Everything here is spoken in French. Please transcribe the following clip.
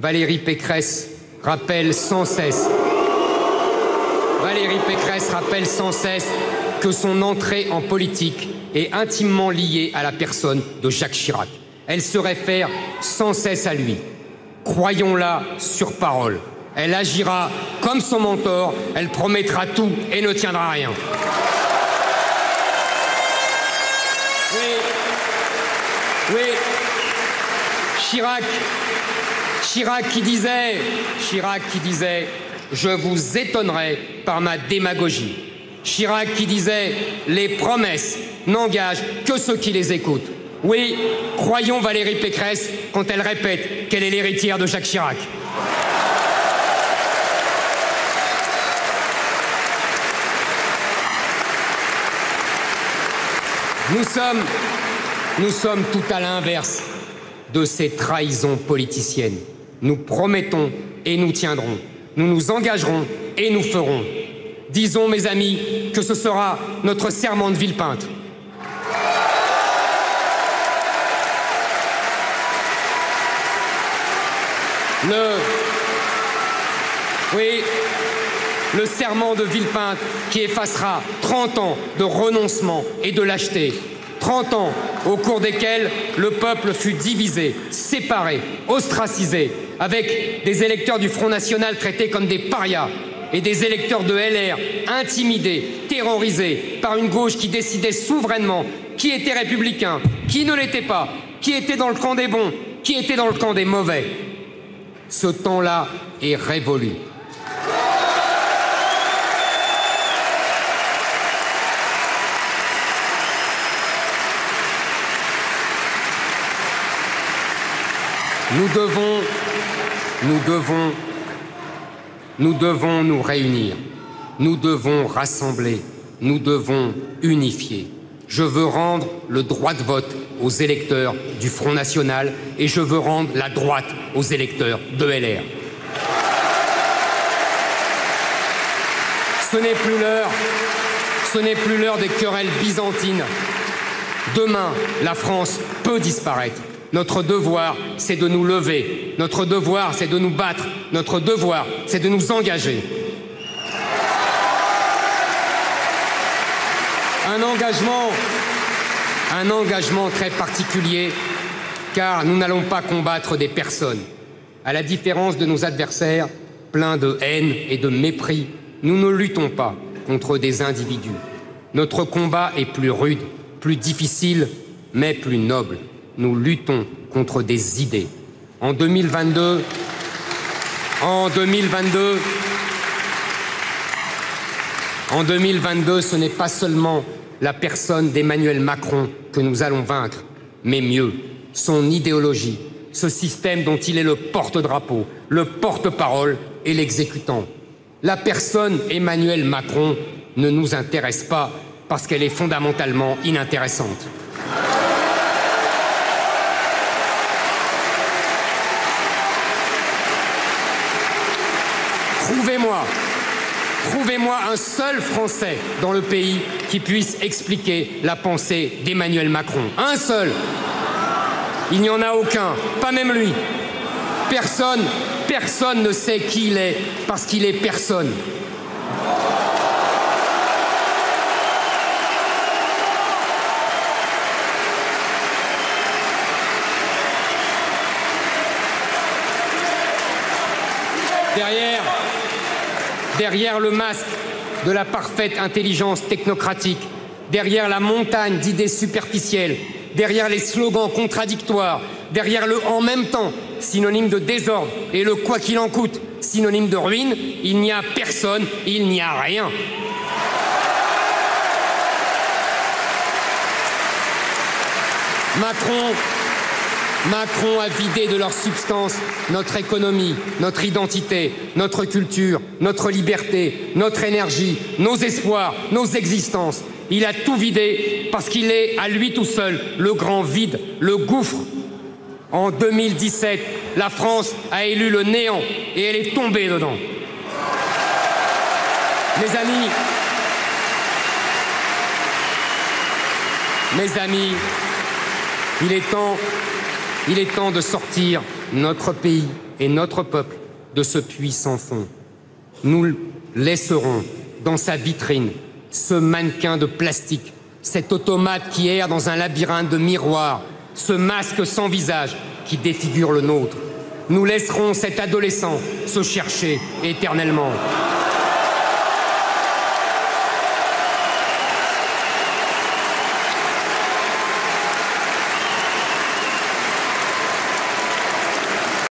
Valérie Pécresse rappelle sans cesse que son entrée en politique est intimement liée à la personne de Jacques Chirac. Elle se réfère sans cesse à lui. Croyons-la sur parole. Elle agira comme son mentor, elle promettra tout et ne tiendra rien. Oui, Chirac qui disait « Je vous étonnerai par ma démagogie ». Chirac qui disait « Les promesses n'engagent que ceux qui les écoutent ». Oui, croyons Valérie Pécresse quand elle répète qu'elle est l'héritière de Jacques Chirac. Nous sommes tout à l'inverse de ces trahisons politiciennes. Nous promettons et nous tiendrons. Nous nous engagerons et nous ferons. Disons, mes amis, que ce sera notre serment de Villepinte. Le serment de Villepinte qui effacera 30 ans de renoncement et de lâcheté. 30 ans au cours desquels le peuple fut divisé, séparé, ostracisé, avec des électeurs du Front National traités comme des parias et des électeurs de LR intimidés, terrorisés par une gauche qui décidait souverainement qui était républicain, qui ne l'était pas, qui était dans le camp des bons, qui était dans le camp des mauvais. Ce temps-là est révolu. Nous devons nous réunir, nous devons rassembler, nous devons unifier. Je veux rendre le droit de vote aux électeurs du Front National et je veux rendre la droite aux électeurs de LR. Ce n'est plus l'heure des querelles byzantines. Demain, la France peut disparaître. Notre devoir, c'est de nous lever. Notre devoir, c'est de nous battre. Notre devoir, c'est de nous engager. Un engagement très particulier, car nous n'allons pas combattre des personnes. À la différence de nos adversaires, pleins de haine et de mépris, nous ne luttons pas contre des individus. Notre combat est plus rude, plus difficile, mais plus noble. Nous luttons contre des idées. En 2022, ce n'est pas seulement la personne d'Emmanuel Macron que nous allons vaincre, mais mieux, son idéologie, ce système dont il est le porte-drapeau, le porte-parole et l'exécutant. La personne Emmanuel Macron ne nous intéresse pas parce qu'elle est fondamentalement inintéressante. Trouvez-moi un seul Français dans le pays qui puisse expliquer la pensée d'Emmanuel Macron. Un seul. Il n'y en a aucun, pas même lui. Personne ne sait qui il est parce qu'il est personne. Derrière le masque de la parfaite intelligence technocratique, derrière la montagne d'idées superficielles, derrière les slogans contradictoires, derrière le « en même temps », synonyme de désordre, et le « quoi qu'il en coûte », synonyme de ruine, il n'y a personne, il n'y a rien. Macron a vidé de leur substance notre économie, notre identité, notre culture, notre liberté, notre énergie, nos espoirs, nos existences. Il a tout vidé parce qu'il est, à lui tout seul, le grand vide, le gouffre. En 2017, la France a élu le néant et elle est tombée dedans. Mes amis, il est temps de sortir notre pays et notre peuple de ce puits sans fond. Nous laisserons dans sa vitrine ce mannequin de plastique, cet automate qui erre dans un labyrinthe de miroirs, ce masque sans visage qui défigure le nôtre. Nous laisserons cet adolescent se chercher éternellement.